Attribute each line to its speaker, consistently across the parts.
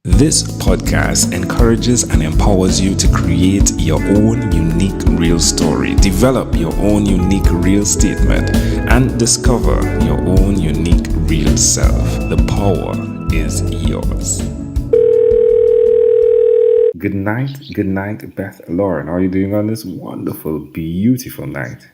Speaker 1: This podcast encourages and empowers you to create your own unique real story, develop your own unique real statement, and discover your own unique real self. The power is yours. Good night, Beth Lauren. How are you doing on this wonderful, beautiful night?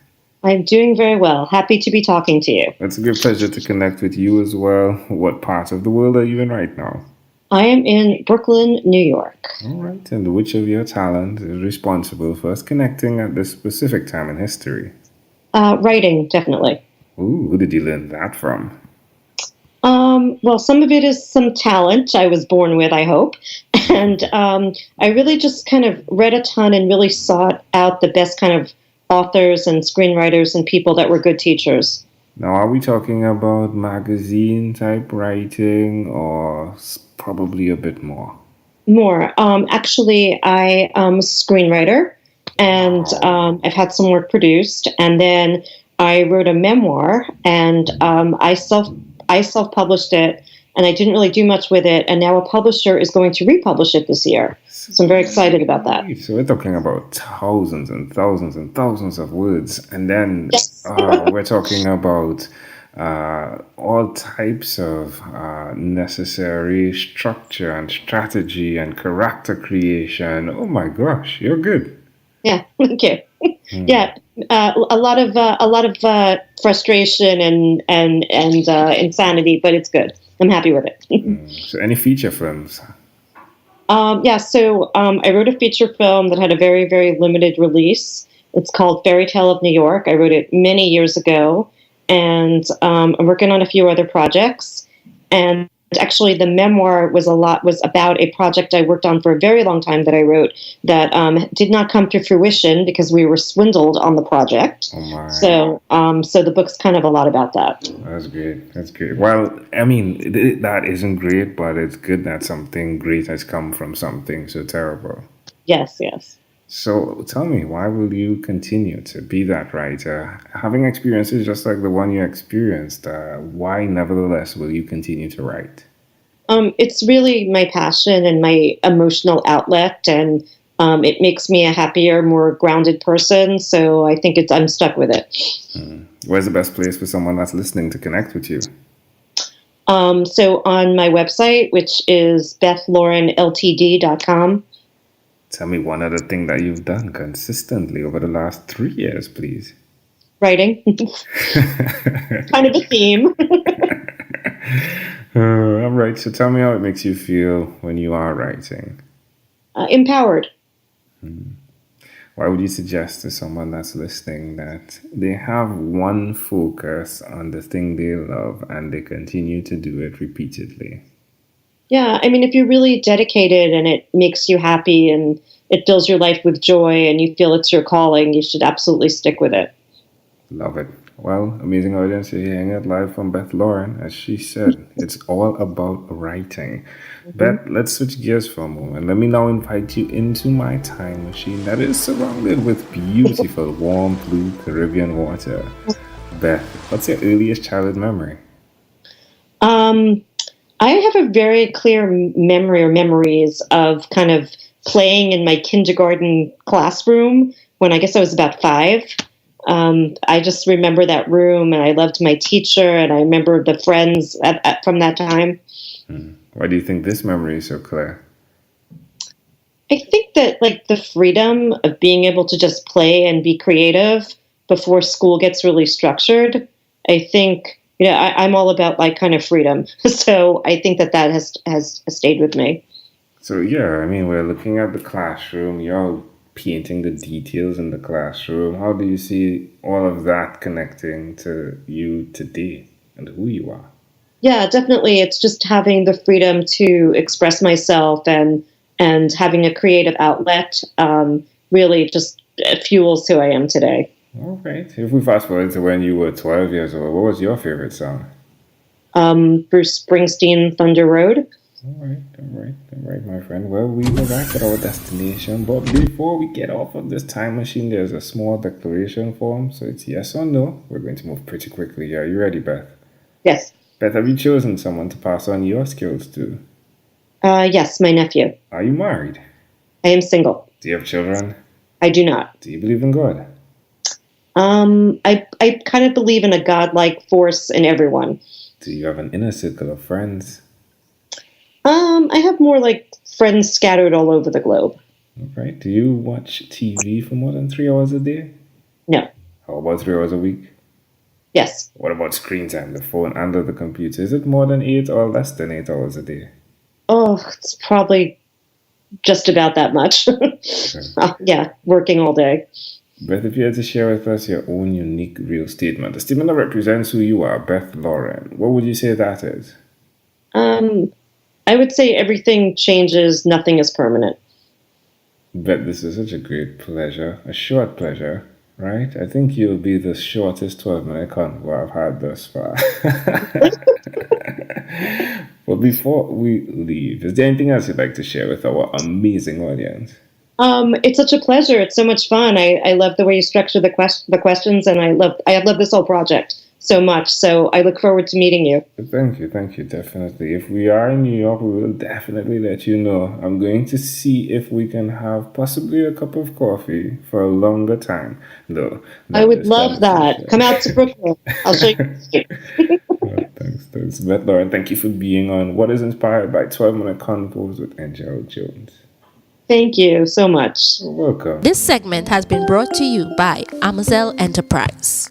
Speaker 2: I'm doing very well. Happy to be talking to you.
Speaker 1: It's a great pleasure to connect with you as well. What part of the world are you in right now?
Speaker 2: I am in Brooklyn, New York.
Speaker 1: All right. And which of your talents is responsible for us connecting at this specific time in history?
Speaker 2: Writing, definitely.
Speaker 1: Ooh, who did you learn that from?
Speaker 2: Well, some of it is some talent I was born with, I hope. And I really just kind of read a ton and really sought out the best kind of authors and screenwriters and people that were good teachers.
Speaker 1: Now, are we talking about magazine type writing or probably a bit more?
Speaker 2: More. Actually, I am a screenwriter, and I've had some work produced. And then I wrote a memoir, and I self-published it, and I didn't really do much with it. And now a publisher is going to republish it this year. So I'm very excited about that.
Speaker 1: So we're talking about thousands and thousands and thousands of words. And then
Speaker 2: Yes.
Speaker 1: we're talking about all types of necessary structure and strategy and character creation. Oh my gosh, you're good.
Speaker 2: Yeah, thank you. Yeah, a lot of frustration and insanity, but it's good. I'm happy with it.
Speaker 1: So any feature films?
Speaker 2: So I wrote a feature film that had a very, very limited release. It's called Fairytale of New York. I wrote it many years ago, and I'm working on a few other projects. And actually, the memoir was about a project I worked on for a very long time that I wrote that did not come to fruition because we were swindled on the project.
Speaker 1: Oh my.
Speaker 2: So the book's kind of a lot about that.
Speaker 1: That's great. That's great. Well, I mean, that isn't great, but it's good that something great has come from something so terrible.
Speaker 2: Yes.
Speaker 1: So tell me, why will you continue to be that writer? Having experiences just like the one you experienced, why nevertheless will you continue to write?
Speaker 2: It's really my passion and my emotional outlet, and it makes me a happier, more grounded person. So I think I'm stuck with it.
Speaker 1: Where's the best place for someone that's listening to connect with you?
Speaker 2: So on my website, which is bethlaurenltd.com.
Speaker 1: Tell me one other thing that you've done consistently over the last 3 years, please.
Speaker 2: Writing. Kind of a theme.
Speaker 1: All right. So tell me how it makes you feel when you are writing.
Speaker 2: Empowered.
Speaker 1: Why would you suggest to someone that's listening that they have one focus on the thing they love and they continue to do it repeatedly?
Speaker 2: Yeah, I mean, if you're really dedicated and it makes you happy and it fills your life with joy and you feel it's your calling, you should absolutely stick with it.
Speaker 1: Love it. Well, amazing audience, you're hearing it live from Beth Lauren. As she said, it's all about writing. Beth, let's switch gears for a moment. Let me now invite you into my time machine that is surrounded with beautiful, warm, blue Caribbean water. Beth, what's your earliest childhood memory?
Speaker 2: I have a very clear memory or memories of kind of playing in my kindergarten classroom when I guess I was about 5. I just remember that room, and I loved my teacher, and I remember the friends from that time.
Speaker 1: Why do you think this memory is so clear?
Speaker 2: I think that like the freedom of being able to just play and be creative before school gets really structured. I think, I'm all about like kind of freedom. So I think that has stayed with me.
Speaker 1: So yeah, I mean, we're looking at the classroom. You're painting the details in the classroom. How do you see all of that connecting to you today and who you are?
Speaker 2: Yeah, definitely. It's just having the freedom to express myself and having a creative outlet really just fuels who I am today.
Speaker 1: All right. If we fast forward to when you were 12 years old, what was your favorite song?
Speaker 2: Bruce Springsteen, Thunder Road.
Speaker 1: All right, my friend. Well, we arrived at our destination, but before we get off of this time machine, there's a small declaration form. So it's yes or no. We're going to move pretty quickly. Are you ready, Beth?
Speaker 2: Yes.
Speaker 1: Beth, have you chosen someone to pass on your skills to?
Speaker 2: Yes, my nephew.
Speaker 1: Are you married?
Speaker 2: I am single.
Speaker 1: Do you have children?
Speaker 2: I do not.
Speaker 1: Do you believe in God?
Speaker 2: I kind of believe in a godlike force in everyone.
Speaker 1: Do you have an inner circle of friends?
Speaker 2: I have more like friends scattered all over the globe.
Speaker 1: Okay. Do you watch TV for more than 3 hours a day?
Speaker 2: No.
Speaker 1: How about 3 hours a week?
Speaker 2: Yes.
Speaker 1: What about screen time, the phone and the computer? Is it more than 8 or less than 8 hours a day?
Speaker 2: Oh, it's probably just about that much. Yeah, working all day.
Speaker 1: Beth, if you had to share with us your own unique real statement, a statement that represents who you are, Beth Lauren, what would you say that is?
Speaker 2: I would say everything changes, nothing is permanent.
Speaker 1: Beth, this is such a great pleasure, a short pleasure, right? I think you'll be the shortest 12-minute convo I've had thus far. But before we leave, is there anything else you'd like to share with our amazing audience?
Speaker 2: It's such a pleasure. It's so much fun. I love the way you structure the questions, and I love this whole project so much. So I look forward to meeting you.
Speaker 1: Thank you, definitely. If we are in New York, we will definitely let you know. I'm going to see if we can have possibly a cup of coffee for a longer time, though.
Speaker 2: I would love that. Come out to Brooklyn. I'll show you.
Speaker 1: Thanks, Beth Lauren. Thank you for being on What is Inspired by 12-Minute Convos with Angel Jones.
Speaker 2: Thank you so much.
Speaker 1: You're welcome.
Speaker 3: This segment has been brought to you by Amazel Enterprise.